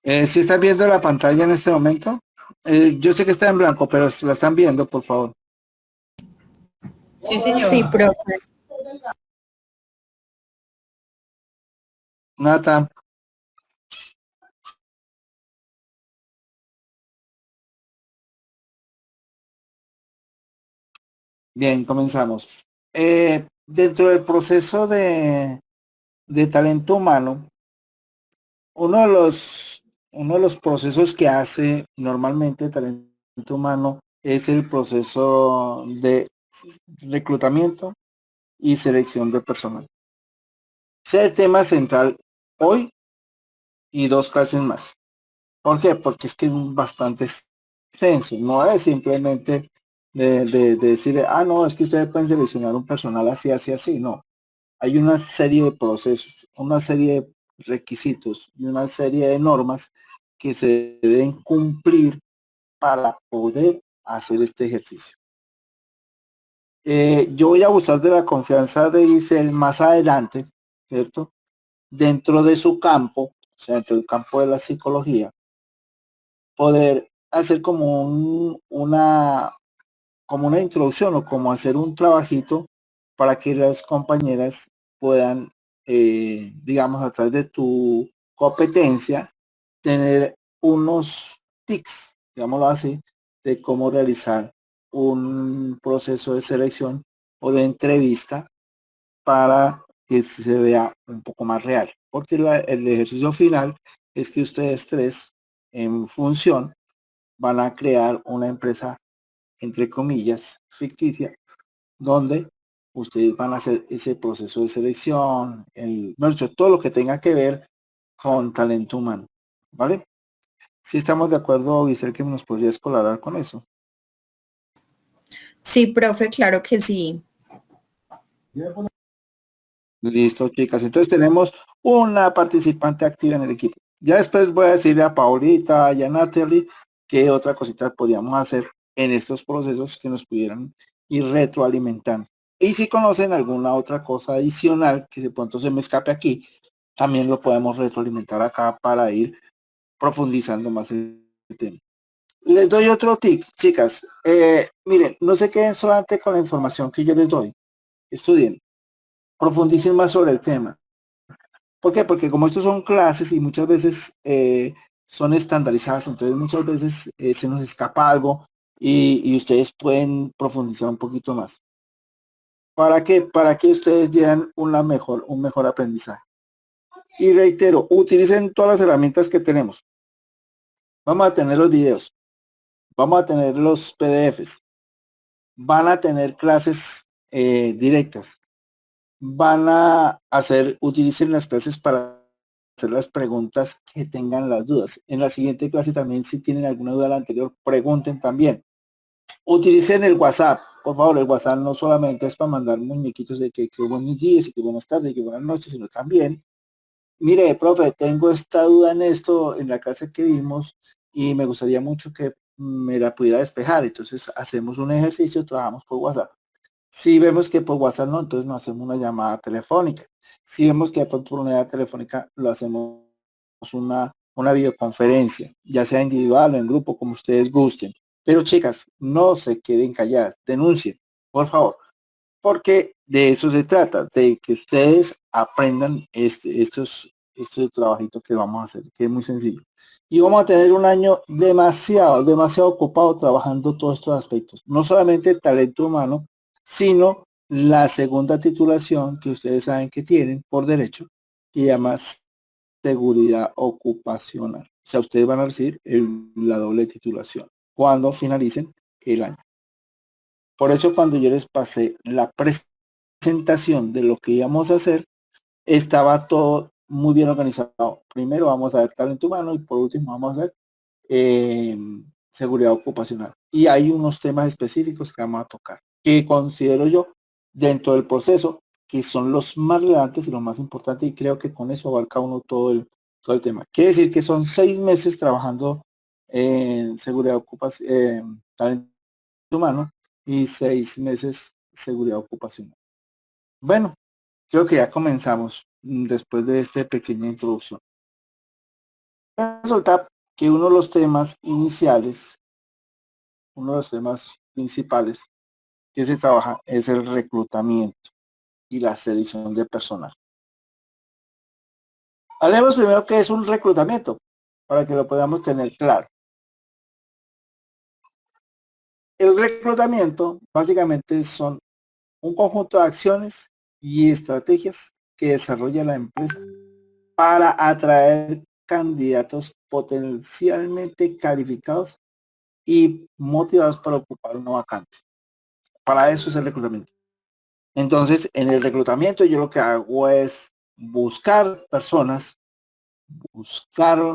¿Sí están viendo la pantalla en este momento? Yo sé que está en blanco, pero si la están viendo, por favor. Sí, señor. Sí, profe. Nata, bien, comenzamos. Dentro del proceso de talento humano, uno de uno de los procesos que hace normalmente talento humano es el proceso de reclutamiento y selección de personal. Ese es el tema central hoy y dos clases más. ¿Por qué? Porque es que es bastante extenso. No es simplemente de decir, ah, no, es que ustedes pueden seleccionar un personal así, así, así. No. Hay una serie de procesos, una serie de requisitos y una serie de normas que se deben cumplir para poder hacer este ejercicio. Yo voy a abusar de la confianza de Isel más adelante, ¿cierto? Dentro de su campo, o sea, dentro del campo de la psicología, poder hacer como como una introducción o como hacer un trabajito para que las compañeras puedan, digamos, a través de tu competencia, tener unos tics, digámoslo así, de cómo realizar un proceso de selección o de entrevista para que se vea un poco más real. Porque el ejercicio final es que ustedes tres en función van a crear una empresa, entre comillas, ficticia, donde ustedes van a hacer ese proceso de selección, todo lo que tenga que ver con talento humano, ¿vale? Si estamos de acuerdo, Giselle, que nos podrías colaborar con eso. Sí, profe, claro que sí. Listo, chicas. Entonces tenemos una participante activa en el equipo. Ya después voy a decirle a Paulita y a Natalie qué otra cosita podríamos hacer en estos procesos que nos pudieran ir retroalimentando. Y si conocen alguna otra cosa adicional que de pronto se me escape aquí, también lo podemos retroalimentar acá para ir profundizando más en el tema. Les doy otro tip, chicas. Miren, no se queden solamente con la información que yo les doy. Estudien, profundicen más sobre el tema. ¿Por qué? Porque como estos son clases y muchas veces son estandarizadas, entonces muchas veces se nos escapa algo y ustedes pueden profundizar un poquito más. ¿Para qué? Para que ustedes lleven un mejor aprendizaje. Y reitero, utilicen todas las herramientas que tenemos. Vamos a tener los videos, vamos a tener los PDFs, van a tener clases directas, van a utilicen las clases para hacer las preguntas que tengan las dudas. En la siguiente clase también, si tienen alguna duda de la anterior, pregunten también. Utilicen el WhatsApp. Por favor, el WhatsApp no solamente es para mandar muñequitos de que buenos días y que buenas tardes y que buenas noches, sino también, mire, profe, tengo esta duda en esto, en la clase que vimos, y me gustaría mucho que me la pudiera despejar. Entonces hacemos un ejercicio, trabajamos por WhatsApp. Si vemos que por WhatsApp no, entonces nos hacemos una llamada telefónica. Si vemos que por una llamada telefónica lo hacemos una videoconferencia, ya sea individual o en grupo, como ustedes gusten. Pero chicas, no se queden calladas, denuncien, por favor, porque de eso se trata, de que ustedes aprendan este trabajito que vamos a hacer, que es muy sencillo. Y vamos a tener un año demasiado ocupado trabajando todos estos aspectos. No solamente el talento humano, sino la segunda titulación que ustedes saben que tienen por derecho, que llama seguridad ocupacional. O sea, ustedes van a recibir la doble titulación cuando finalicen el año. Por eso cuando yo les pasé la presentación de lo que íbamos a hacer, estaba todo muy bien organizado. Primero vamos a ver talento humano y por último vamos a ver seguridad ocupacional. Y hay unos temas específicos que vamos a tocar, que considero yo dentro del proceso que son los más relevantes y los más importantes, y creo que con eso abarca uno todo el tema. Quiere decir que son 6 meses trabajando en seguridad ocupacional, talento humano, y 6 meses seguridad ocupacional. Bueno, creo que ya comenzamos después de esta pequeña introducción. Resulta que uno de los temas iniciales, uno de los temas principales que se trabaja es el reclutamiento y la selección de personal. Hablemos primero qué es un reclutamiento, para que lo podamos tener claro. El reclutamiento básicamente son un conjunto de acciones y estrategias que desarrolla la empresa para atraer candidatos potencialmente calificados y motivados para ocupar una vacante. Para eso es el reclutamiento. Entonces, en el reclutamiento yo lo que hago es buscar personas, buscar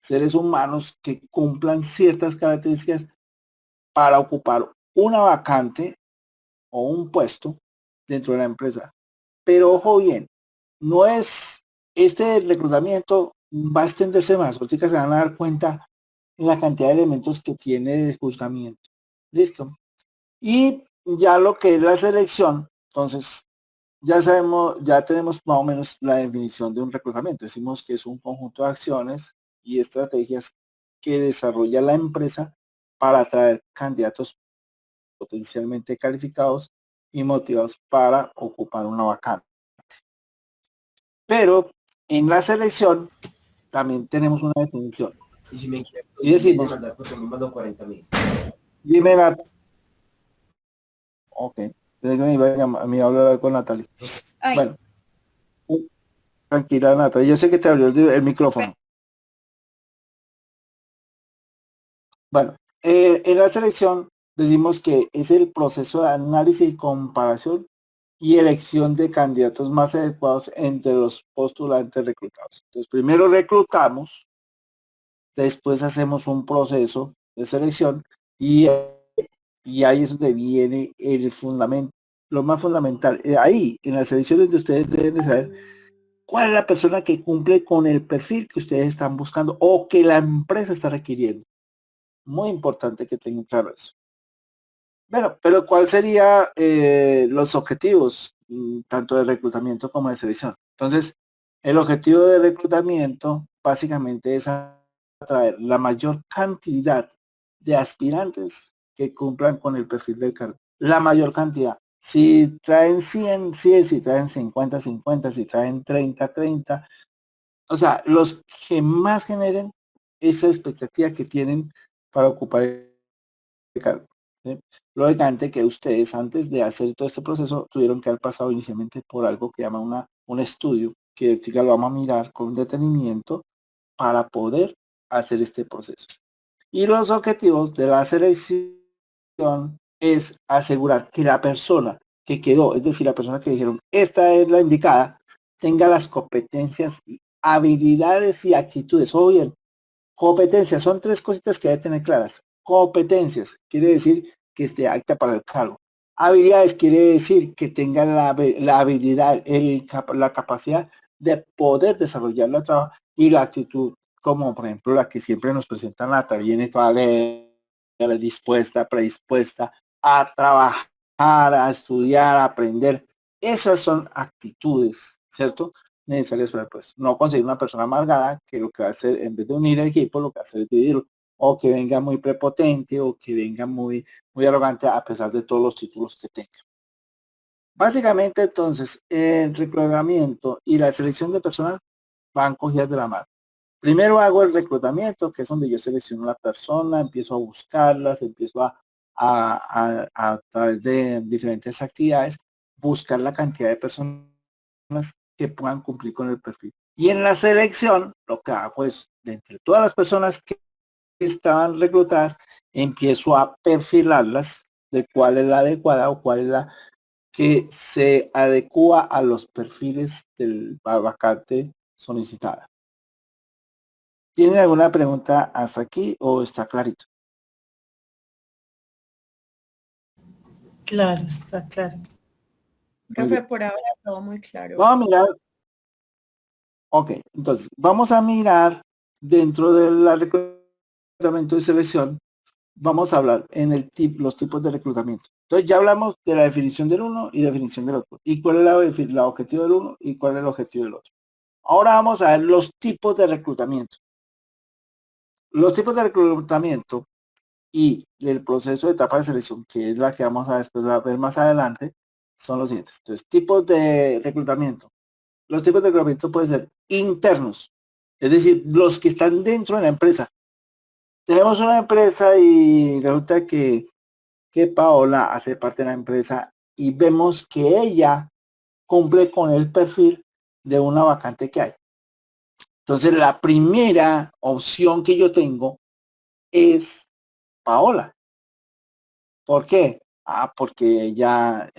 seres humanos que cumplan ciertas características para ocupar una vacante o un puesto dentro de la empresa. Pero ojo bien, no es este reclutamiento va a extenderse más, ahorita se van a dar cuenta la cantidad de elementos que tiene de juzgamiento. Listo. Y ya lo que es la selección, entonces ya sabemos, ya tenemos más o menos la definición de un reclutamiento. Decimos que es un conjunto de acciones y estrategias que desarrolla la empresa para atraer candidatos potencialmente calificados y motivados para ocupar una vacante. Pero en la selección también tenemos una definición. Y si me quiero, Y decimos, mandar, porque me mandó 40.000. dime Nata. Ok. Me iba a llamar, me iba a hablar con Natalia. Ay, Bueno. Tranquila, Nata. Yo sé que te abrió el micrófono. Bueno, en la selección decimos que es el proceso de análisis y comparación y elección de candidatos más adecuados entre los postulantes reclutados. Entonces, primero reclutamos, después hacemos un proceso de selección y ahí es donde viene el fundamento, lo más fundamental. Ahí, en la selección donde ustedes deben de saber cuál es la persona que cumple con el perfil que ustedes están buscando o que la empresa está requiriendo. Muy importante que tengan claro eso. Bueno, pero ¿cuál serían los objetivos, tanto de reclutamiento como de selección? Entonces, el objetivo de reclutamiento básicamente es atraer la mayor cantidad de aspirantes que cumplan con el perfil del cargo. La mayor cantidad. Si traen 100, 100, si traen 50, 50, si traen 30, 30. O sea, los que más generen esa expectativa que tienen para ocupar el cargo. ¿Sí? Lógicamente que ustedes antes de hacer todo este proceso tuvieron que haber pasado inicialmente por algo que llama un estudio, que ahorita lo vamos a mirar con detenimiento para poder hacer este proceso. Y los objetivos de la selección es asegurar que la persona que quedó, es decir, la persona que dijeron, esta es la indicada, tenga las competencias, habilidades y actitudes. O bien, competencias, son tres cositas que debe tener claras. Competencias, quiere decir que esté apta para el cargo. Habilidades, quiere decir que tenga la habilidad, la capacidad de poder desarrollar la trabajo y la actitud, como por ejemplo la que siempre nos presenta Nata, viene toda dispuesta, predispuesta a trabajar, a estudiar, a aprender. Esas son actitudes, ¿cierto? Necesarias para pues no conseguir una persona amargada que lo que va a hacer, en vez de unir el equipo, lo que va a hacer es dividirlo, o que venga muy prepotente, o que venga muy arrogante a pesar de todos los títulos que tenga. Básicamente, entonces, el reclutamiento y la selección de personal van cogidas de la mano. Primero hago el reclutamiento, que es donde yo selecciono a la persona, empiezo a buscarlas, empiezo a través de diferentes actividades, buscar la cantidad de personas que puedan cumplir con el perfil. Y en la selección, lo que hago es, de entre todas las personas que estaban reclutadas, empiezo a perfilarlas de cuál es la adecuada o cuál es la que se adecua a los perfiles del vacante solicitada. ¿Tienen alguna pregunta hasta aquí o está clarito? Claro, está claro. profe, por ahora todo muy claro. Vamos a mirar. Ok, entonces vamos a mirar dentro del reclutamiento de selección. Vamos a hablar en los tipos de reclutamiento. Entonces ya hablamos de la definición del uno y la definición del otro. ¿Y cuál es el objetivo del uno y cuál es el objetivo del otro? Ahora vamos a ver los tipos de reclutamiento. Los tipos de reclutamiento y el proceso de etapa de selección, que es la que vamos a después a ver más adelante, son los siguientes. Entonces, tipos de reclutamiento. Los tipos de reclutamiento pueden ser internos, es decir, los que están dentro de la empresa. Tenemos una empresa y resulta que Paola hace parte de la empresa y vemos que ella cumple con el perfil de una vacante que hay. Entonces, la primera opción que yo tengo es Paola. ¿Por qué? Porque ella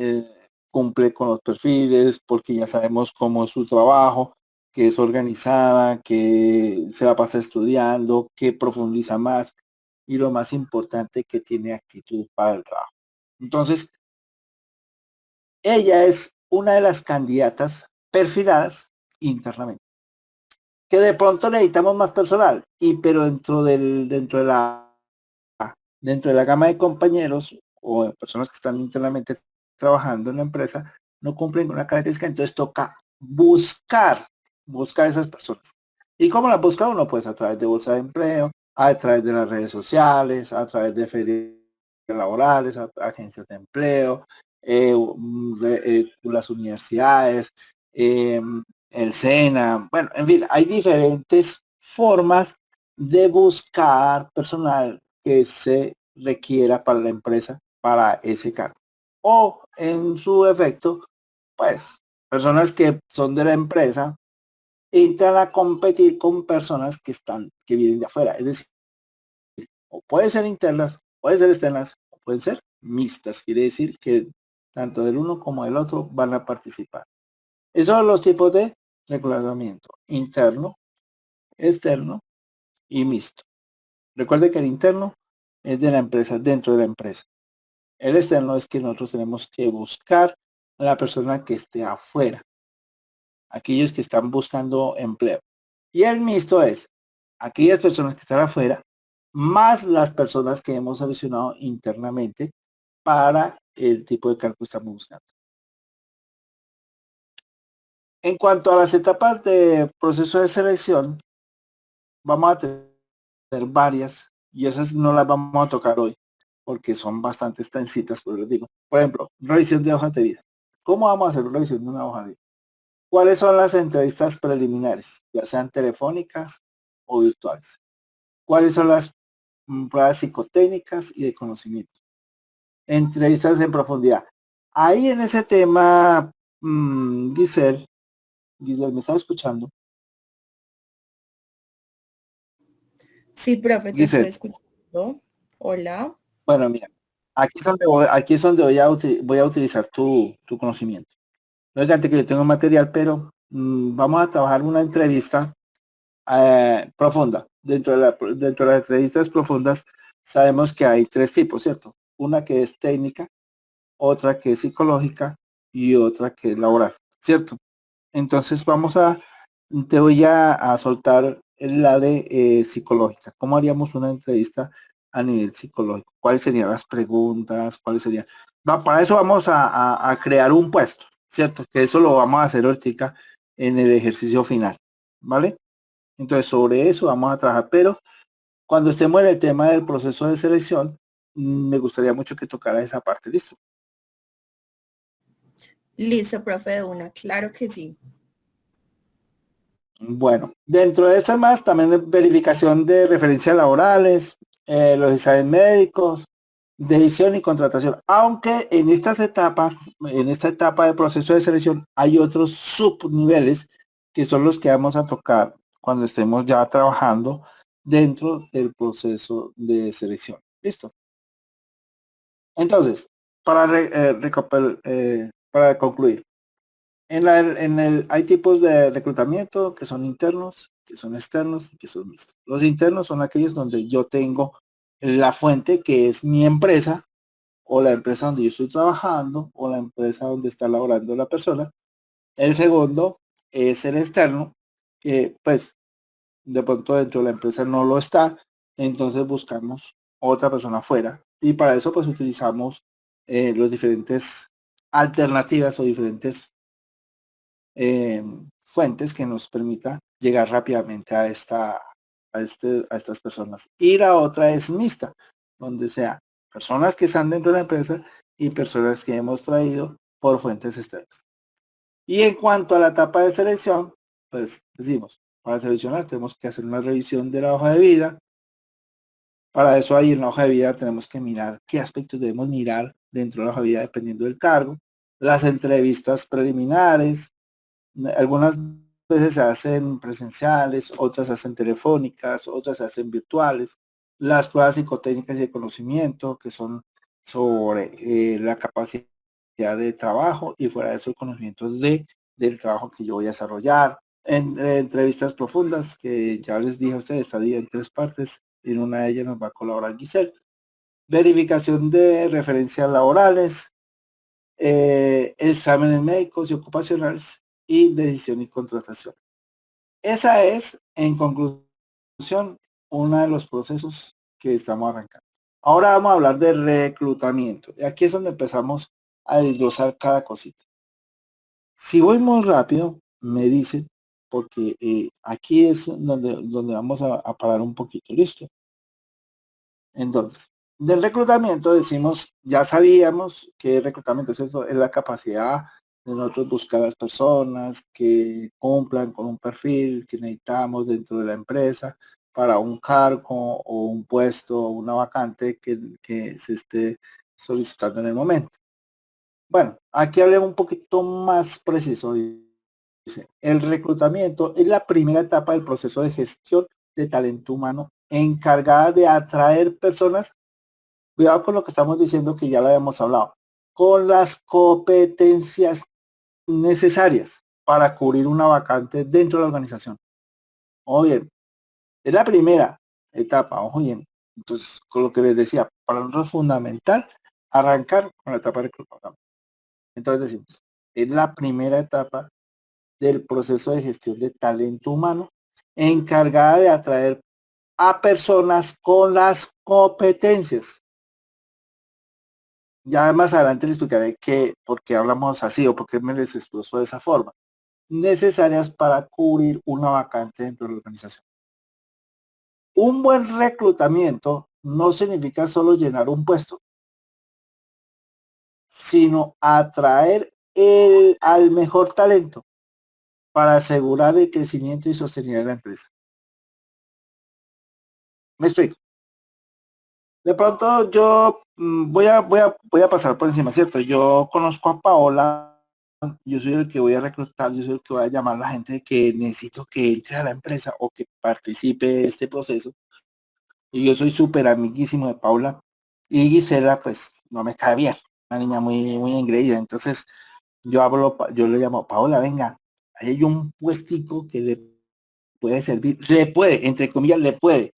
cumple con los perfiles, porque ya sabemos cómo es su trabajo, que es organizada, que se la pasa estudiando, que profundiza más y lo más importante, que tiene actitud para el trabajo. Entonces, ella es una de las candidatas perfiladas internamente. Que de pronto necesitamos más personal, pero dentro de la gama de compañeros o de personas que están internamente trabajando en la empresa, no cumplen con una característica, entonces toca buscar esas personas. ¿Y cómo las busca uno? Pues a través de bolsa de empleo, a través de las redes sociales, a través de ferias laborales, agencias de empleo, las universidades, el SENA, bueno, en fin, hay diferentes formas de buscar personal que se requiera para la empresa para ese cargo. O en su efecto, pues, personas que son de la empresa entran a competir con personas que vienen de afuera. Es decir, o pueden ser internas, pueden ser externas, o pueden ser mixtas. Quiere decir que tanto del uno como del otro van a participar. Esos son los tipos de reclutamiento: interno, externo y mixto. Recuerde que el interno es de la empresa, dentro de la empresa. El externo es que nosotros tenemos que buscar a la persona que esté afuera, aquellos que están buscando empleo. Y el mixto es aquellas personas que están afuera, más las personas que hemos seleccionado internamente para el tipo de cargo que estamos buscando. En cuanto a las etapas de proceso de selección, vamos a tener varias y esas no las vamos a tocar hoy porque son bastante extensitas, pero les digo. Por ejemplo, revisión de hojas de vida. ¿Cómo vamos a hacer una revisión de una hoja de vida? ¿Cuáles son las entrevistas preliminares, ya sean telefónicas o virtuales? ¿Cuáles son las pruebas psicotécnicas y de conocimiento? Entrevistas en profundidad. Ahí en ese tema, Giselle, ¿me estás escuchando? Sí, profe, te estoy Giselle, escuchando. Hola. bueno, mira, aquí es donde voy a utilizar tu conocimiento. No es que yo tengo material, pero vamos a trabajar una entrevista profunda. Dentro de las entrevistas profundas sabemos que hay tres tipos, ¿cierto? Una que es técnica, otra que es psicológica y otra que es laboral, ¿cierto? Entonces te voy a soltar la de psicológica. ¿Cómo haríamos una entrevista a nivel psicológico? ¿Cuáles serían las preguntas? ¿Cuáles serían? Para eso vamos a crear un puesto, ¿cierto? Que eso lo vamos a hacer ahorita en el ejercicio final, ¿vale? Entonces sobre eso vamos a trabajar, pero cuando estemos en el tema del proceso de selección, me gustaría mucho que tocara esa parte, ¿listo? Listo, profe, de una. Claro que sí. Bueno, dentro de estas más, también de verificación de referencias laborales, los exámenes médicos, decisión y contratación. Aunque en estas etapas, en esta etapa del proceso de selección, hay otros subniveles que son los que vamos a tocar cuando estemos ya trabajando dentro del proceso de selección. ¿Listo? Entonces, para concluir, hay tipos de reclutamiento que son internos, que son externos y que son mixtos. Los internos son aquellos donde yo tengo la fuente, que es mi empresa o la empresa donde yo estoy trabajando o la empresa donde está laborando la persona. El segundo es el externo, que pues de pronto dentro de la empresa no lo está, entonces buscamos otra persona afuera y para eso pues utilizamos los diferentes alternativas o diferentes fuentes que nos permita llegar rápidamente a estas personas. Y la otra es mixta, donde sea personas que están dentro de la empresa y personas que hemos traído por fuentes externas. Y en cuanto a la etapa de selección, pues decimos, para seleccionar tenemos que hacer una revisión de la hoja de vida. Para eso ahí en la hoja de vida tenemos que mirar qué aspectos debemos mirar dentro de la hoja de vida dependiendo del cargo. Las entrevistas preliminares, algunas veces se hacen presenciales, otras se hacen telefónicas, otras se hacen virtuales. Las pruebas psicotécnicas y de conocimiento, que son sobre la capacidad de trabajo y fuera de eso el conocimiento del trabajo que yo voy a desarrollar. Entrevistas profundas, que ya les dije a ustedes, está dividida en 3 partes. En una de ellas nos va a colaborar Giselle. Verificación de referencias laborales, exámenes médicos y ocupacionales y decisión y contratación. Esa es, en conclusión, uno de los procesos que estamos arrancando. Ahora vamos a hablar de reclutamiento. Y aquí es donde empezamos a desglosar cada cosita. Si voy muy rápido, me dicen, porque aquí es donde vamos a parar un poquito. ¿Listo? Entonces, del reclutamiento decimos, ya sabíamos que reclutamiento es eso, es la capacidad de nosotros buscar a las personas que cumplan con un perfil que necesitamos dentro de la empresa para un cargo o un puesto o una vacante que se esté solicitando en el momento. Bueno, aquí hablemos un poquito más preciso. Dice, el reclutamiento es la primera etapa del proceso de gestión de talento humano encargada de atraer personas. Cuidado con lo que estamos diciendo, que ya lo habíamos hablado, con las competencias necesarias para cubrir una vacante dentro de la organización. Ojo bien, es la primera etapa, ojo bien. Entonces, con lo que les decía, para nosotros es fundamental arrancar con la etapa de reclutamiento. Entonces decimos, es la primera etapa del proceso de gestión de talento humano encargada de atraer a personas con las competencias. Ya más adelante les explicaré por qué hablamos así o por qué me les expuso de esa forma. Necesarias para cubrir una vacante dentro de la organización. Un buen reclutamiento no significa solo llenar un puesto, sino atraer al mejor talento para asegurar el crecimiento y sostenibilidad de la empresa. ¿Me explico? De pronto yo voy a pasar por encima, ¿cierto? Yo conozco a Paola, yo soy el que voy a reclutar, yo soy el que voy a llamar a la gente que necesito que entre a la empresa o que participe de este proceso. Y yo soy súper amiguísimo de Paula. Y Gisela, pues, no me cae bien, una niña muy engreída. Entonces, yo le llamo, Paola, venga, ahí hay un puestico que le puede servir, le puede, entre comillas, le puede.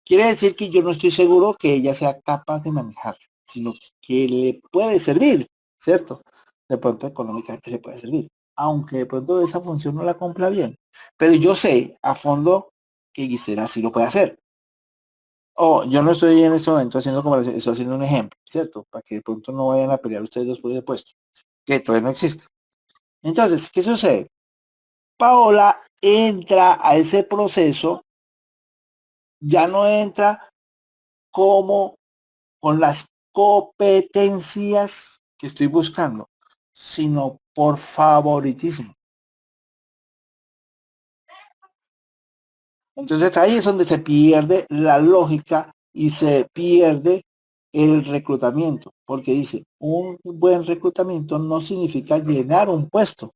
Quiere decir que yo no estoy seguro que ella sea capaz de manejar, sino que le puede servir, ¿cierto? De pronto económicamente le puede servir, aunque de pronto de esa función no la cumpla bien. Pero yo sé a fondo que Gisela sí lo puede hacer. O yo no estoy en este momento haciendo comparación, estoy haciendo un ejemplo, ¿cierto? Para que de pronto no vayan a pelear ustedes dos por ese puesto, que todavía no existe. Entonces, ¿qué sucede? Paola entra a ese proceso, ya no entra como con las competencias que estoy buscando, sino por favoritismo. Entonces ahí es donde se pierde la lógica y se pierde el reclutamiento, porque dice, un buen reclutamiento no significa llenar un puesto,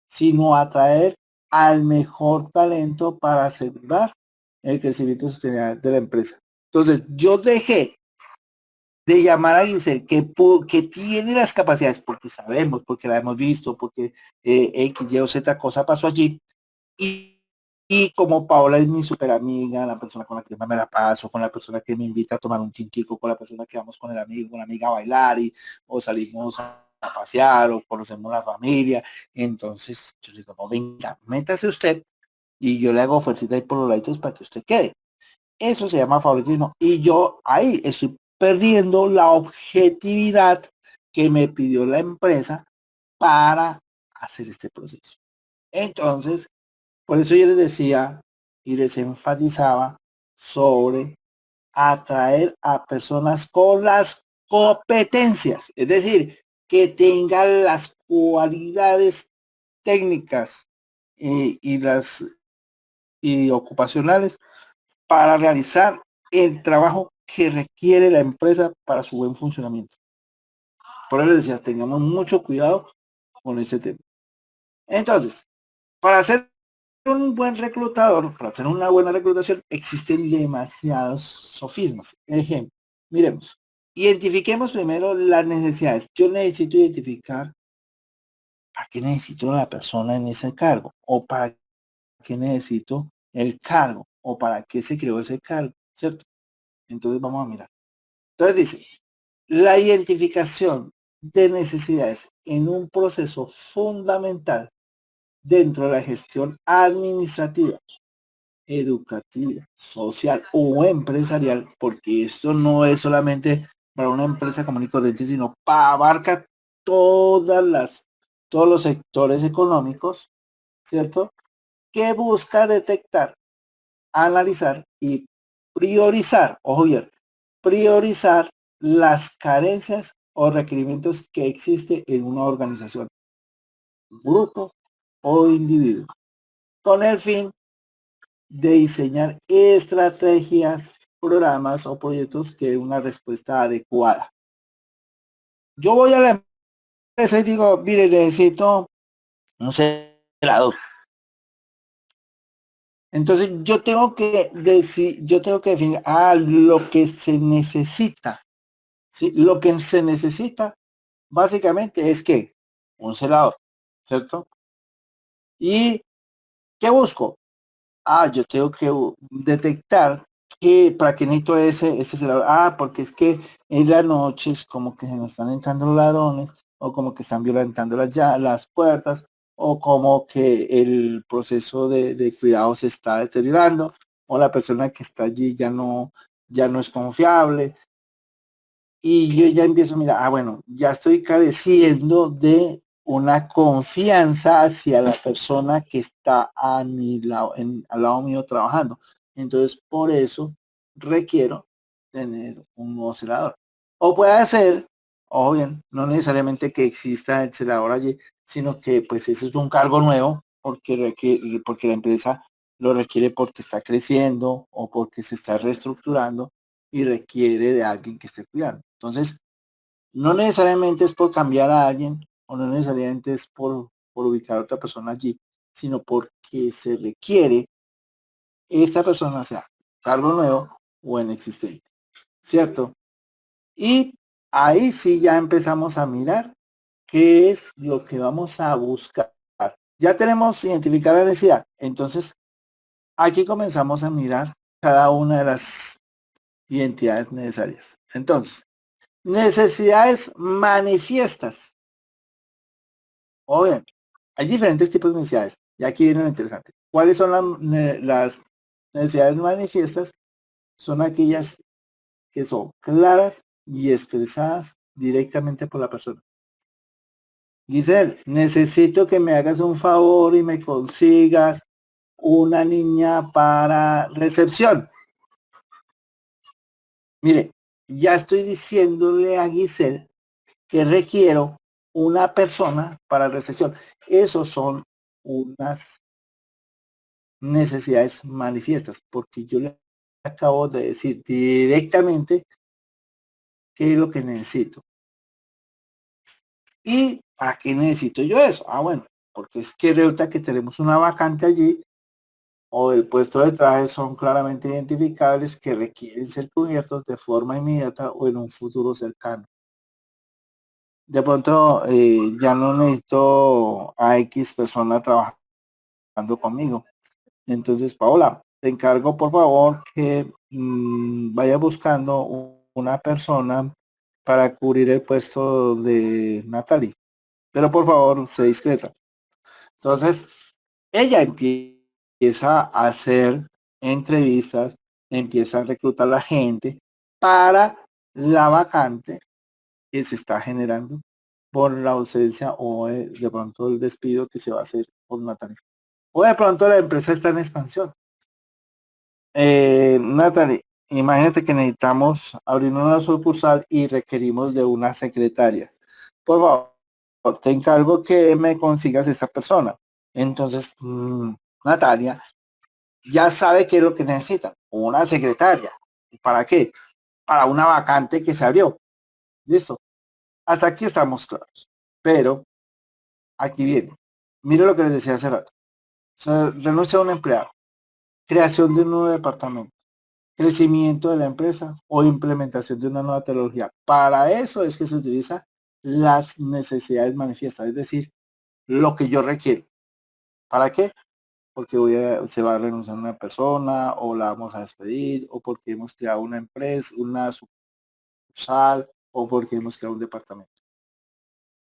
sino atraer al mejor talento para asegurar el crecimiento sostenible de la empresa. Entonces yo dejé de llamar a Giselle que tiene las capacidades, porque sabemos, porque la hemos visto, porque X, Y o Z cosa pasó allí, y como Paola es mi super amiga, la persona con la que más me la paso, con la persona que me invita a tomar un tintico, con la persona que vamos con el amigo, con la amiga a bailar, o salimos a pasear, o conocemos la familia, entonces yo le digo, no, venga, métase usted, y yo le hago fuercita ahí por los laditos para que usted quede. Eso se llama favoritismo. Y yo ahí estoy perdiendo la objetividad que me pidió la empresa para hacer este proceso. Entonces, por eso yo les decía y les enfatizaba sobre atraer a personas con las competencias, es decir, que tengan las cualidades técnicas y las y ocupacionales para realizar el trabajo que requiere la empresa para su buen funcionamiento. Por eso les decía, tengamos mucho cuidado con ese tema. Entonces, para ser un buen reclutador, para hacer una buena reclutación, existen demasiados sofismas. Ejemplo, miremos, identifiquemos primero las necesidades. Yo necesito identificar para qué necesito a la persona en ese cargo, o para qué necesito el cargo, o para qué se creó ese cargo, ¿cierto? Entonces vamos a mirar. Entonces dice, la identificación de necesidades en un proceso fundamental dentro de la gestión administrativa, educativa, social o empresarial, porque esto no es solamente para una empresa común y corriente, sino abarca todos los sectores económicos, ¿cierto? Que busca detectar, analizar y priorizar, ojo bien, priorizar las carencias o requerimientos que existe en una organización, grupo o individuo, con el fin de diseñar estrategias, programas o proyectos que den una respuesta adecuada. Yo voy a la empresa y digo, mire, necesito un celador. Entonces yo tengo que definir lo que se necesita. ¿Sí? Lo que se necesita básicamente es que un celador, ¿cierto? ¿Y qué busco? Yo tengo que detectar que para qué necesito ese celador. Porque es que en las noches como que se nos están entrando los ladrones, o como que están violentando las puertas, o como que el proceso de cuidado se está deteriorando, o la persona que está allí ya no es confiable. Y yo ya empiezo a mirar, bueno, ya estoy careciendo de una confianza hacia la persona que está a mi lado, al lado mío trabajando. Entonces, por eso requiero tener un nuevo celador. O puede ser, o bien, no necesariamente que exista el celador allí, sino que pues ese es un cargo nuevo porque la empresa lo requiere porque está creciendo o porque se está reestructurando y requiere de alguien que esté cuidando. Entonces, no necesariamente es por cambiar a alguien o no necesariamente es por ubicar a otra persona allí, sino porque se requiere esta persona sea cargo nuevo o inexistente, ¿cierto? Y ahí sí ya empezamos a mirar qué es lo que vamos a buscar. Ya tenemos identificada la necesidad, entonces aquí comenzamos a mirar cada una de las identidades necesarias. Entonces, necesidades manifiestas. O bien, hay diferentes tipos de necesidades. Y aquí viene lo interesante. ¿Cuáles son las necesidades manifiestas? Son aquellas que son claras y expresadas directamente por la persona. Giselle, necesito que me hagas un favor y me consigas una niña para recepción. Mire, ya estoy diciéndole a Giselle que requiero una persona para recepción. Esos son unas necesidades manifiestas, porque yo le acabo de decir directamente qué es lo que necesito. ¿Y para qué necesito yo eso? Bueno, porque es que resulta que tenemos una vacante allí o el puesto de trabajo son claramente identificables que requieren ser cubiertos de forma inmediata o en un futuro cercano. De pronto ya no necesito a X persona trabajando conmigo. Entonces, Paola, te encargo por favor que vaya buscando una persona para cubrir el puesto de Natalie. Pero por favor, sé discreta. Entonces, ella empieza a hacer entrevistas, empieza a reclutar a la gente para la vacante que se está generando por la ausencia o de pronto el despido que se va a hacer por Natalia. O de pronto la empresa está en expansión. Natalie, imagínate que necesitamos abrir una sucursal y requerimos de una secretaria. Por favor, te encargo que me consigas esta persona. Entonces, Natalia ya sabe qué es lo que necesita. Una secretaria. ¿Para qué? Para una vacante que se abrió. Listo. Hasta aquí estamos claros. Pero aquí viene. Mire lo que les decía hace rato. Se renuncia a un empleado. Creación de un nuevo departamento. Crecimiento de la empresa o implementación de una nueva tecnología. Para eso es que se utiliza las necesidades manifiestas, es decir, lo que yo requiero. ¿Para qué? Porque se va a renunciar una persona o la vamos a despedir o porque hemos creado una empresa, una sucursal o porque hemos creado un departamento.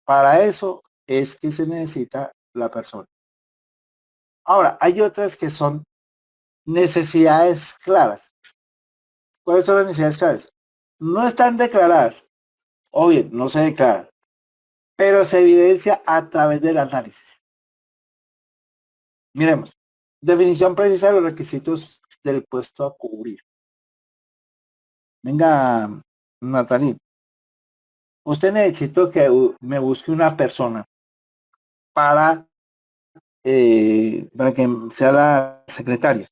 Para eso es que se necesita la persona. Ahora, hay otras que son necesidades claras. ¿Cuáles son las necesidades claras? No están declaradas, o bien, no se declaran, pero se evidencia a través del análisis. Miremos. Definición precisa de los requisitos del puesto a cubrir. Venga, Natalie. Usted necesita que me busque una persona para que sea la secretaria.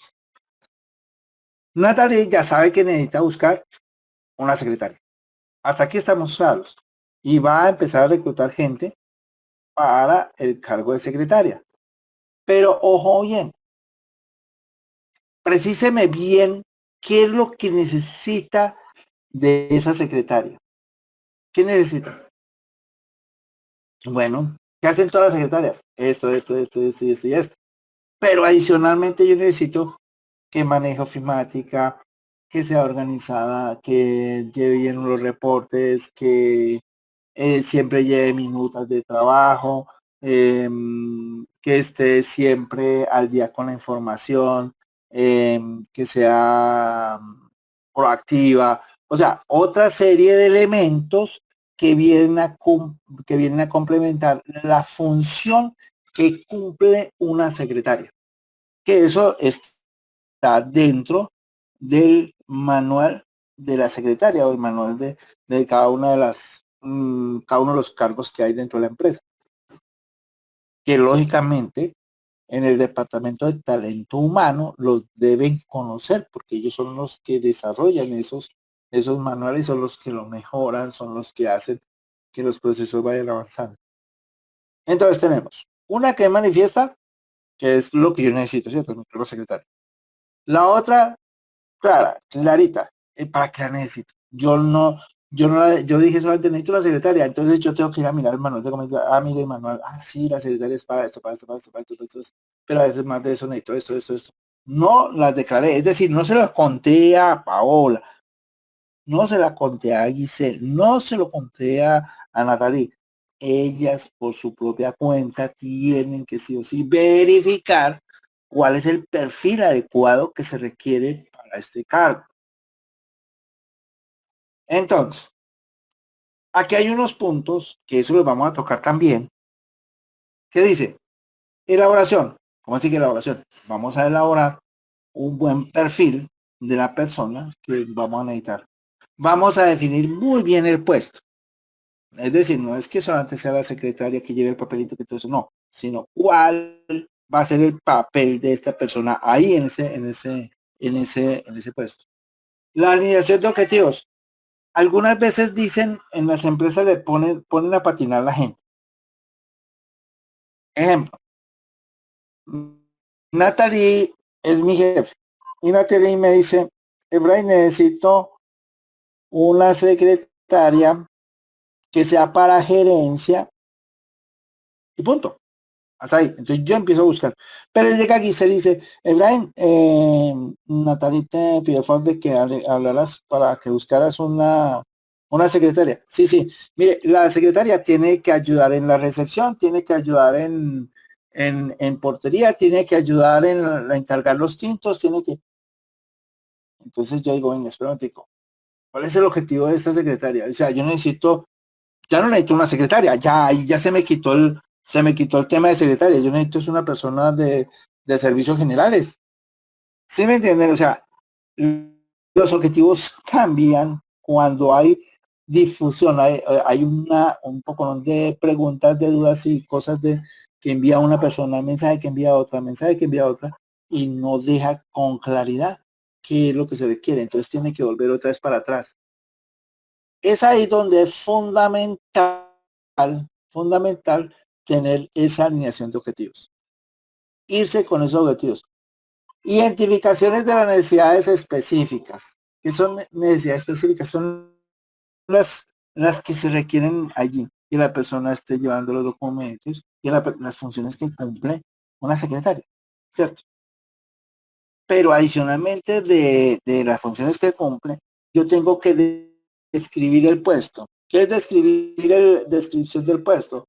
Natalie ya sabe que necesita buscar una secretaria. Hasta aquí estamos claros. Y va a empezar a reclutar gente para el cargo de secretaria. Pero ojo bien, precíseme bien qué es lo que necesita de esa secretaria. ¿Qué necesita? Bueno, ¿qué hacen todas las secretarias? Esto y esto. Pero adicionalmente yo necesito que maneje ofimática, que sea organizada, que lleve bien los reportes, que siempre lleve minutas de trabajo, que esté siempre al día con la información, que sea proactiva, o sea, otra serie de elementos que vienen a complementar la función que cumple una secretaria, que eso está dentro del manual de la secretaria o el manual de cada una de las cada uno de los cargos que hay dentro de la empresa, que lógicamente en el departamento de talento humano los deben conocer porque ellos son los que desarrollan esos manuales, son los que lo mejoran, son los que hacen que los procesos vayan avanzando. Entonces tenemos una que manifiesta, que es lo que yo necesito, ¿cierto? Mi cargo secretario. La otra, clara, clarita, ¿para qué la necesito? Yo dije solamente necesito la secretaria, entonces yo tengo que ir a mirar el manual de comercio. Mire el manual, sí, la secretaria es para esto, pero a veces más de eso necesito esto. No las declaré, es decir, no se las conté a Paola, no se la conté a Giselle, no se lo conté a Natalie. Ellas por su propia cuenta tienen que sí o sí verificar cuál es el perfil adecuado que se requiere para este cargo. Entonces, aquí hay unos puntos que eso los vamos a tocar también. ¿Qué dice? Elaboración. ¿Cómo así que elaboración? Vamos a elaborar un buen perfil de la persona que vamos a necesitar. Vamos a definir muy bien el puesto. Es decir, no es que solamente sea la secretaria que lleve el papelito que todo eso, no, sino cuál va a ser el papel de esta persona ahí en ese puesto. La alineación de objetivos. Algunas veces dicen en las empresas le ponen a patinar a la gente. Ejemplo, Natalie es mi jefe y Natalie me dice, Efraín, necesito una secretaria que sea para gerencia y punto. Hasta ahí. Entonces yo empiezo a buscar. Pero llega aquí y se dice, Efraín, Natalie te pidió favor de que hablaras para que buscaras una secretaria. Sí. Mire, la secretaria tiene que ayudar en la recepción, tiene que ayudar en portería, tiene que ayudar en encargar los tintos, tiene que... Entonces yo digo, venga, espera un momentico. ¿Cuál es el objetivo de esta secretaria? O sea, yo necesito, ya no necesito una secretaria, ya se me quitó el tema de secretaria. Yo necesito es una persona de servicios generales. ¿Sí me entienden? O sea, los objetivos cambian cuando hay difusión, hay un poco de preguntas, de dudas y cosas de que envía una persona, mensaje que envía otra, mensaje que envía otra, y no deja con claridad qué es lo que se requiere. Entonces tiene que volver otra vez para atrás. Es ahí donde es fundamental tener esa alineación de objetivos. Irse con esos objetivos. Identificaciones de las necesidades específicas. ¿Qué son necesidades específicas? Son las que se requieren allí, que la persona esté llevando los documentos y las funciones que cumple una secretaria, ¿cierto? Pero adicionalmente de las funciones que cumple, yo tengo que describir el puesto. ¿Qué es describir descripción del puesto?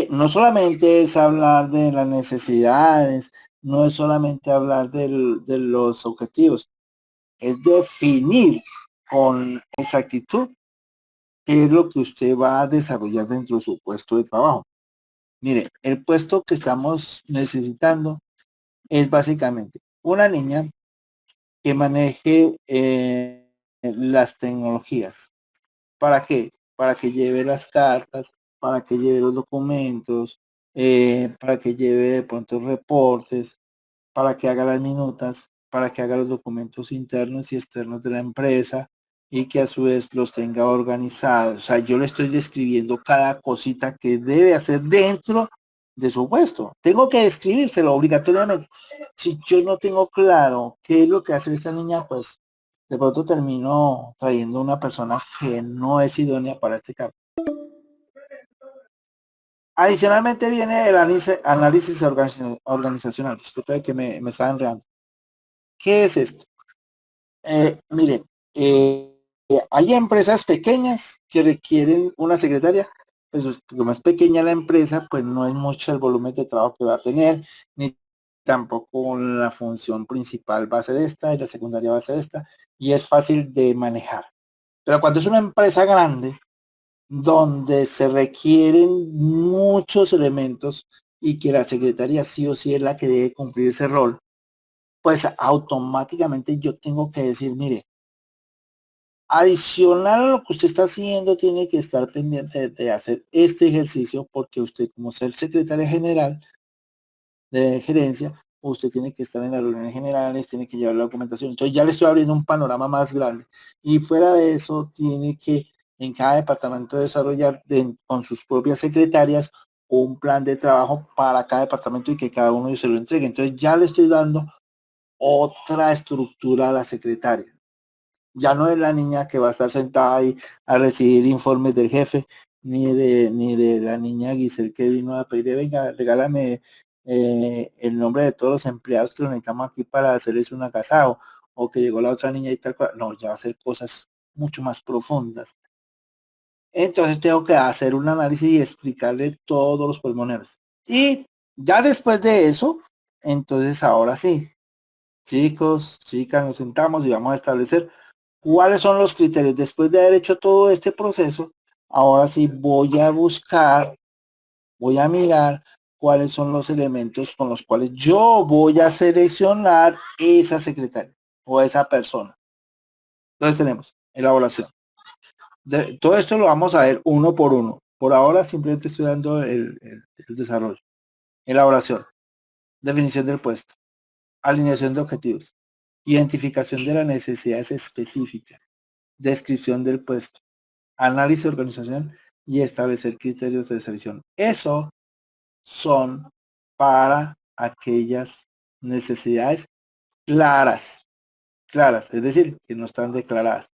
No solamente es hablar de las necesidades, no es solamente hablar de los objetivos, es definir con exactitud qué es lo que usted va a desarrollar dentro de su puesto de trabajo. Mire, el puesto que estamos necesitando es básicamente una niña que maneje las tecnologías. ¿Para qué? Para que lleve las cartas, para que lleve los documentos, para que lleve de pronto reportes, para que haga las minutas, para que haga los documentos internos y externos de la empresa y que a su vez los tenga organizados. O sea, yo le estoy describiendo cada cosita que debe hacer dentro de su puesto. Tengo que describírselo obligatoriamente. Si yo no tengo claro qué es lo que hace esta niña, pues de pronto termino trayendo una persona que no es idónea para este cargo. Adicionalmente viene el análisis organizacional. Disculpe que me estaba enredando. ¿Qué es esto? Miren, hay empresas pequeñas que requieren una secretaria, pues como es pequeña la empresa, pues no es mucho el volumen de trabajo que va a tener, ni tampoco la función principal va a ser esta y la secundaria va a ser esta, y es fácil de manejar. Pero cuando es una empresa grande, donde se requieren muchos elementos y que la secretaria sí o sí es la que debe cumplir ese rol, pues automáticamente yo tengo que decir, mire, adicional a lo que usted está haciendo, tiene que estar pendiente de hacer este ejercicio porque usted, como ser secretaria general de gerencia, usted tiene que estar en las reuniones generales, tiene que llevar la documentación. Entonces ya le estoy abriendo un panorama más grande. Y fuera de eso, tiene que en cada departamento desarrollar con sus propias secretarias un plan de trabajo para cada departamento y que cada uno se lo entregue. Entonces ya le estoy dando otra estructura a la secretaria. Ya no es la niña que va a estar sentada ahí a recibir informes del jefe, ni de la niña Giselle que vino a pedir, venga, regálame el nombre de todos los empleados que lo necesitamos aquí para hacerles un agasado, o que llegó la otra niña y tal cual. No, ya va a ser cosas mucho más profundas. Entonces tengo que hacer un análisis y explicarle todos los pormenores. Y ya después de eso, entonces ahora sí, chicos, chicas, nos sentamos y vamos a establecer cuáles son los criterios. Después de haber hecho todo este proceso, ahora sí voy a buscar, voy a mirar cuáles son los elementos con los cuales yo voy a seleccionar esa secretaria o esa persona. Entonces tenemos elaboración. Todo esto lo vamos a ver uno por uno. Por ahora simplemente estoy dando el desarrollo. Elaboración, definición del puesto, alineación de objetivos, identificación de las necesidades específicas, descripción del puesto, análisis organizacional y establecer criterios de selección. Eso son para aquellas necesidades claras, es decir, que no están declaradas,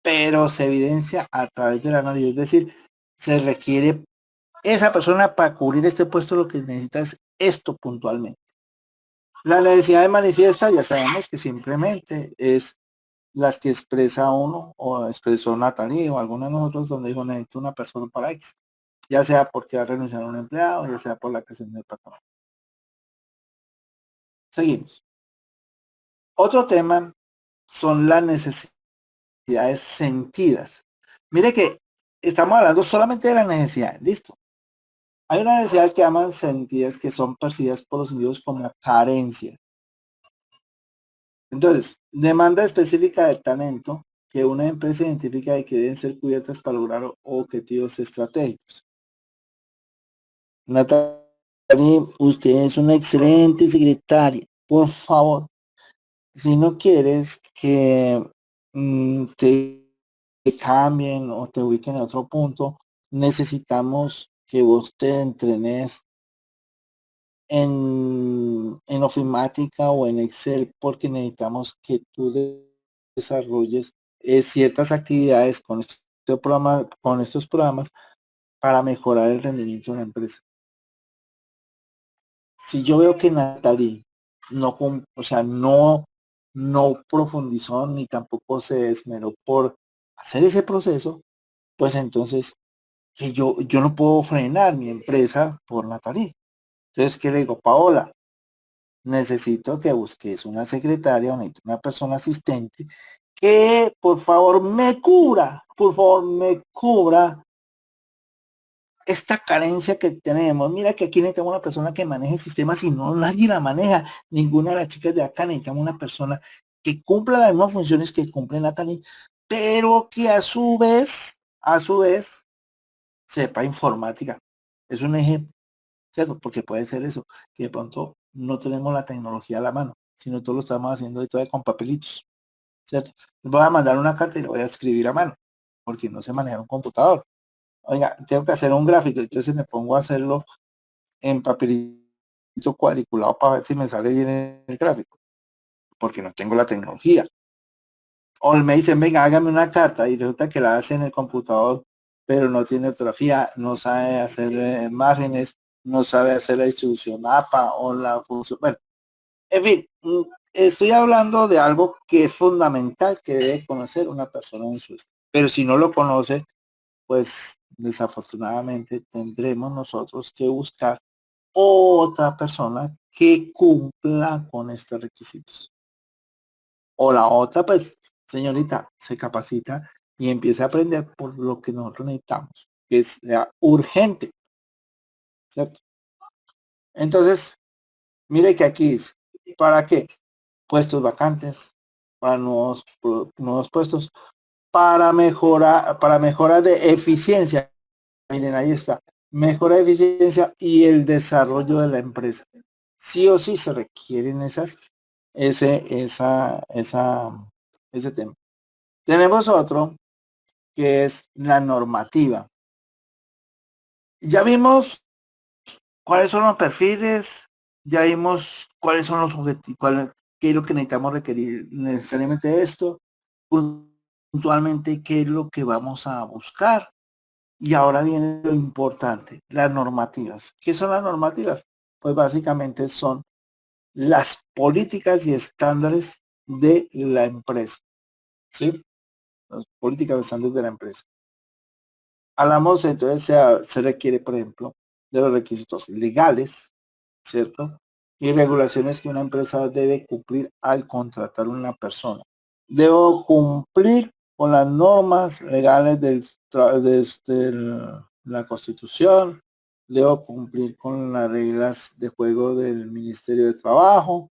pero se evidencia a través del análisis, es decir, se requiere esa persona para cubrir este puesto, lo que necesita es esto puntualmente. La necesidad de manifiesta, ya sabemos que simplemente es las que expresa uno o expresó Natalie o alguno de nosotros donde dijo necesito una persona para X, ya sea porque va a renunciar a un empleado, ya sea por la creación del patrón. Seguimos. Otro tema son las necesidades sentidas. Mire que estamos hablando solamente de las necesidades, listo. Hay unas necesidades que llaman sentidas, que son percibidas por los individuos como carencia. Entonces, demanda específica de talento que una empresa identifica y que deben ser cubiertas para lograr objetivos estratégicos. Natalie, usted es una excelente secretaria. Por favor, si no quieres que te cambien o te ubiquen en otro punto, necesitamos que vos te entrenes en ofimática o en Excel, porque necesitamos que tú desarrolles ciertas actividades con estos programas para mejorar el rendimiento de la empresa. Si yo veo que Natalie no profundizó ni tampoco se esmeró por hacer ese proceso, pues entonces que yo no puedo frenar mi empresa por Natalie. Entonces, ¿qué le digo? Paola, necesito que busques una secretaria, una persona asistente que por favor me cubra esta carencia que tenemos. Mira que aquí necesitamos una persona que maneje sistemas y no nadie la maneja. Ninguna de las chicas de acá. Necesitamos una persona que cumpla las mismas funciones que cumple Natalie, pero que a su vez, sepa informática. Es un ejemplo, ¿cierto? Porque puede ser eso, que de pronto no tenemos la tecnología a la mano, sino todo lo estamos haciendo todavía con papelitos, ¿cierto? Voy a mandar una carta y lo voy a escribir a mano, porque no sé manejar un computador. Oiga, tengo que hacer un gráfico, entonces me pongo a hacerlo en papelito cuadriculado para ver si me sale bien el gráfico, porque no tengo la tecnología. O me dicen, venga, hágame una carta y resulta que la hace en el computador, pero no tiene ortografía, no sabe hacer márgenes, no sabe hacer la distribución APA o la función. Bueno, en fin, estoy hablando de algo que es fundamental que debe conocer una persona en su estado. Pero si no lo conoce, pues desafortunadamente tendremos nosotros que buscar otra persona que cumpla con estos requisitos. O la otra, pues, señorita, se capacita y empieza a aprender por lo que nosotros necesitamos, que sea urgente, ¿cierto? Entonces, mire que aquí dice, ¿para qué? Puestos vacantes, para nuevos puestos, para mejora de eficiencia. Miren, ahí está. Mejora de eficiencia y el desarrollo de la empresa. Sí o sí se requieren ese tema. Tenemos otro que es la normativa. Ya vimos cuáles son los perfiles, ya vimos cuáles son los objetivos, qué es lo que necesitamos requerir necesariamente de esto, puntualmente qué es lo que vamos a buscar. Y ahora viene lo importante, las normativas. ¿Qué son las normativas? Pues básicamente son las políticas y estándares de la empresa, ¿sí? Las políticas y estándares de la empresa. Hablamos entonces, se requiere, por ejemplo, de los requisitos legales, ¿cierto? Y regulaciones que una empresa debe cumplir al contratar a una persona. Debo cumplir con las normas legales de la Constitución, debo cumplir con las reglas de juego del Ministerio de Trabajo,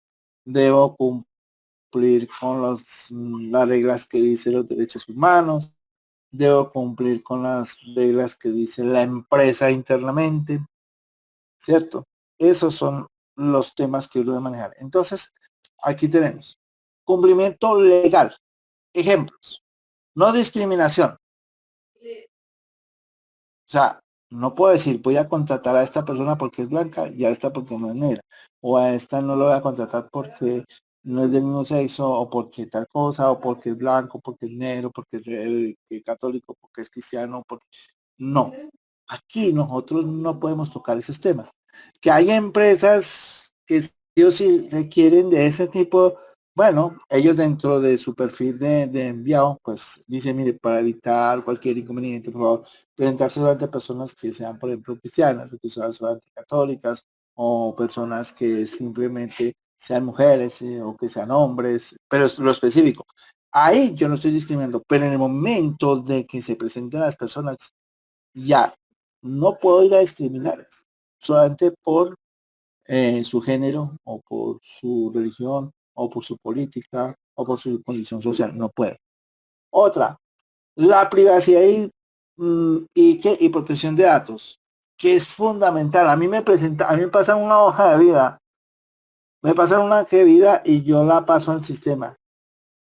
debo cumplir con las reglas que dicen los derechos humanos, debo cumplir con las reglas que dice la empresa internamente, ¿cierto? Esos son los temas que uno debe manejar. Entonces, aquí tenemos cumplimiento legal. Ejemplos. No discriminación. O sea, no puedo decir, voy a contratar a esta persona porque es blanca y a esta porque no es negra. O a esta no lo voy a contratar porque no es del mismo sexo, o porque tal cosa, o porque es blanco, porque es negro, porque es católico, porque es cristiano, porque... No. Aquí nosotros no podemos tocar esos temas. Que hay empresas que sí o sí requieren de ese tipo, bueno, ellos dentro de su perfil de enviado, pues dicen, mire, para evitar cualquier inconveniente, por favor, presentarse ante personas que sean, por ejemplo, cristianas, o que sean católicas, o personas que simplemente sean mujeres o que sean hombres, pero es lo específico. Ahí yo no estoy discriminando, pero en el momento de que se presenten las personas, ya no puedo ir a discriminarlas. solamente por su género o por su religión o por su política o por su condición social. No puede. Otra, la privacidad y protección de datos, que es fundamental. A mí me pasa una hoja de vida, me pasa una hoja de vida y yo la paso al sistema.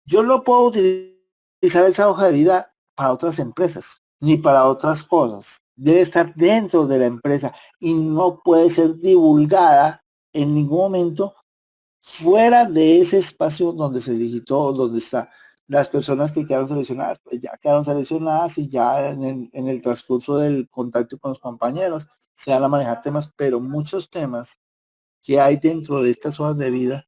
Yo no puedo utilizar esa hoja de vida para otras empresas, ni para otras cosas. Debe estar dentro de la empresa y no puede ser divulgada en ningún momento fuera de ese espacio donde se digitó, donde está. Las personas que quedaron seleccionadas, pues ya quedaron seleccionadas y ya en el transcurso del contacto con los compañeros se van a manejar temas, pero muchos temas que hay dentro de estas hojas de vida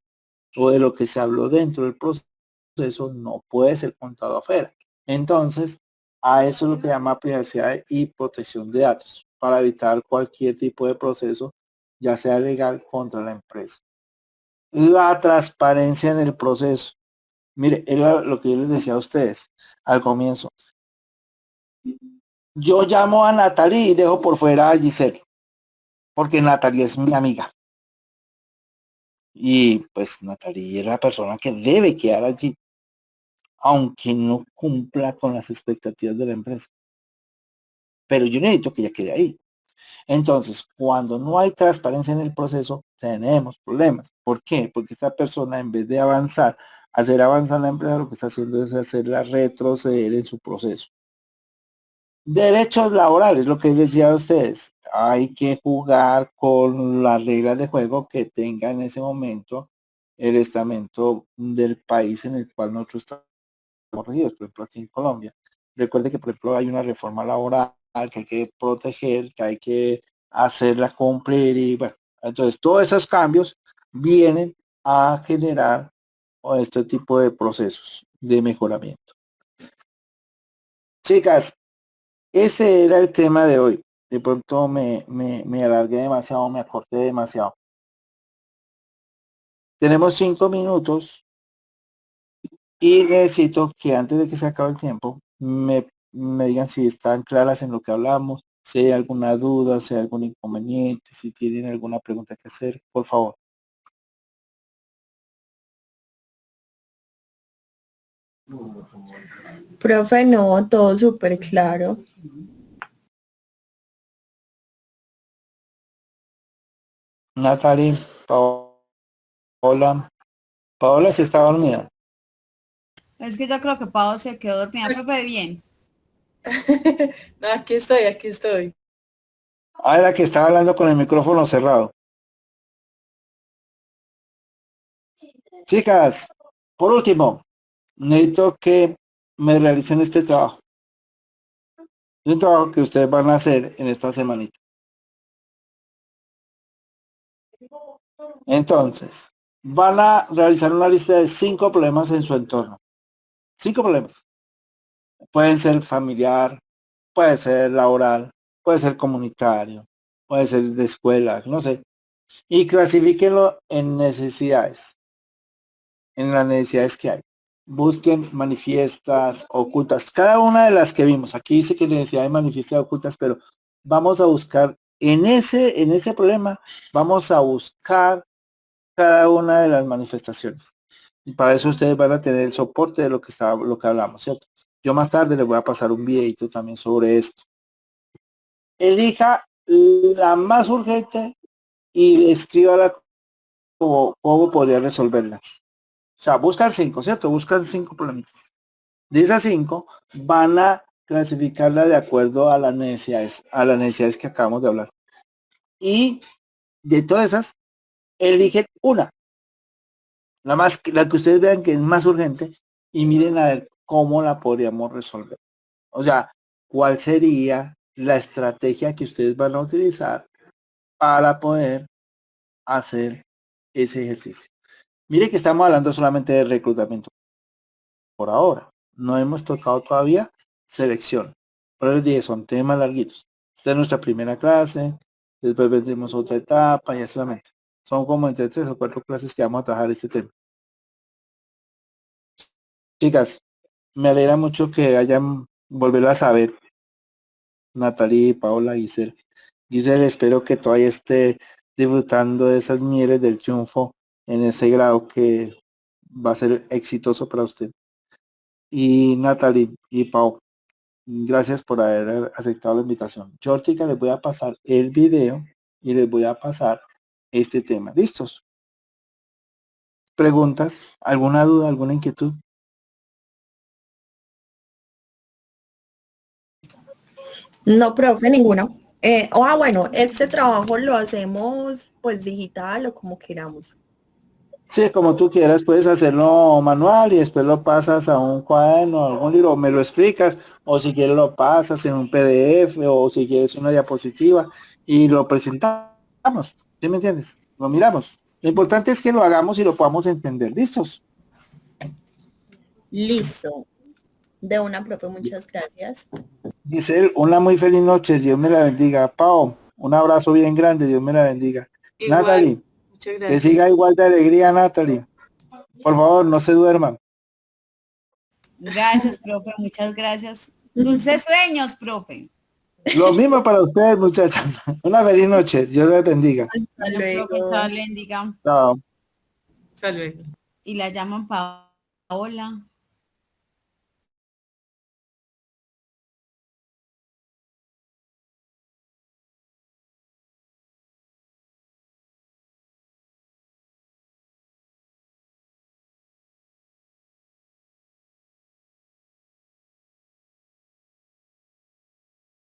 o de lo que se habló dentro del proceso no puede ser contado afuera. Entonces, a eso es lo que llama privacidad y protección de datos, para evitar cualquier tipo de proceso, ya sea legal, contra la empresa. La transparencia en el proceso. Mire, era lo que yo les decía a ustedes al comienzo. Yo llamo a Natalie y dejo por fuera a Giselle, porque Natalie es mi amiga. Y pues Natalie es la persona que debe quedar allí, aunque no cumpla con las expectativas de la empresa. Pero yo necesito que ella quede ahí. Entonces, cuando no hay transparencia en el proceso, tenemos problemas. ¿Por qué? Porque esta persona, en vez de avanzar, hacer avanzar la empresa, lo que está haciendo es hacerla retroceder en su proceso. Derechos laborales, lo que les decía a ustedes, hay que jugar con las reglas de juego que tenga en ese momento el estamento del país en el cual nosotros estamos regidos, por ejemplo aquí en Colombia. Recuerde que, por ejemplo, hay una reforma laboral que hay que proteger, que hay que hacerla cumplir y bueno, entonces todos esos cambios vienen a generar este tipo de procesos de mejoramiento. Chicas, ese era el tema de hoy. De pronto me alargué demasiado, me acorté demasiado. Tenemos 5 minutos y necesito que antes de que se acabe el tiempo me digan si están claras en lo que hablamos, si hay alguna duda, si hay algún inconveniente, si tienen alguna pregunta que hacer, por favor. Profe, no, todo súper claro. Natalie, Paola, Paola se está dormida. Es que yo creo que Pau se quedó dormida, profe, bien. No, aquí estoy, aquí estoy. Ah, era que estaba hablando con el micrófono cerrado. Chicas, por último, necesito que me realicen este trabajo. Es un trabajo que ustedes van a hacer en esta semanita. Entonces, van a realizar una lista de 5 problemas en su entorno. 5 problemas. Pueden ser familiar, puede ser laboral, puede ser comunitario, puede ser de escuela, no sé. Y clasifíquenlo en necesidades, en las necesidades que hay. Busquen manifiestas, ocultas, cada una de las que vimos. Aquí dice que necesidades manifiestas ocultas, pero vamos a buscar en ese problema, vamos a buscar cada una de las manifestaciones. Y para eso ustedes van a tener el soporte de lo que hablamos, ¿cierto? Yo más tarde les voy a pasar un videito también sobre esto. Elija la más urgente y escríbala cómo podría resolverla. O sea, buscan 5, ¿cierto? Buscan 5 problemitas. De esas 5 van a clasificarla de acuerdo a las necesidades que acabamos de hablar. Y de todas esas, eligen una, la que ustedes vean que es más urgente, y miren a ver cómo la podríamos resolver. O sea, cuál sería la estrategia que ustedes van a utilizar para poder hacer ese ejercicio. Mire que estamos hablando solamente de reclutamiento por ahora. No hemos tocado todavía selección. Pero les dije, son temas larguitos. Esta es nuestra primera clase, después vendremos otra etapa y así solamente. Son como entre 3 o 4 clases que vamos a trabajar este tema. Chicas, me alegra mucho que hayan volverlo a saber, Natalie, Paola y Giselle, Giselle, espero que todavía esté disfrutando de esas mieles del triunfo en ese grado que va a ser exitoso para usted. Y Natalie y Pau, gracias por haber aceptado la invitación. Yo ahorita les voy a pasar el video y les voy a pasar este tema. ¿Listos? ¿Preguntas? ¿Alguna duda? ¿Alguna inquietud? No, profe, ninguna. Bueno, este trabajo lo hacemos pues digital o como queramos. Sí, como tú quieras, puedes hacerlo manual y después lo pasas a un cuaderno, a algún libro, me lo explicas, o si quieres lo pasas en un PDF, o si quieres una diapositiva y lo presentamos. ¿Sí me entiendes? Lo miramos. Lo importante es que lo hagamos y lo podamos entender. ¿Listos? Listo. De una, profe, muchas gracias. Giselle, una muy feliz noche, Dios me la bendiga. Pau, un abrazo bien grande, Dios me la bendiga. Igual, Natalie, muchas que gracias. siga igual de alegría, Natalie. Por favor, no se duerman. Gracias, profe, muchas gracias. Dulces sueños, profe. Lo mismo para ustedes, muchachas. Una feliz noche, Dios les bendiga. Hasta Bueno, profe, luego. Charlen, diga. Chao. Hasta luego. Y la llaman Paola.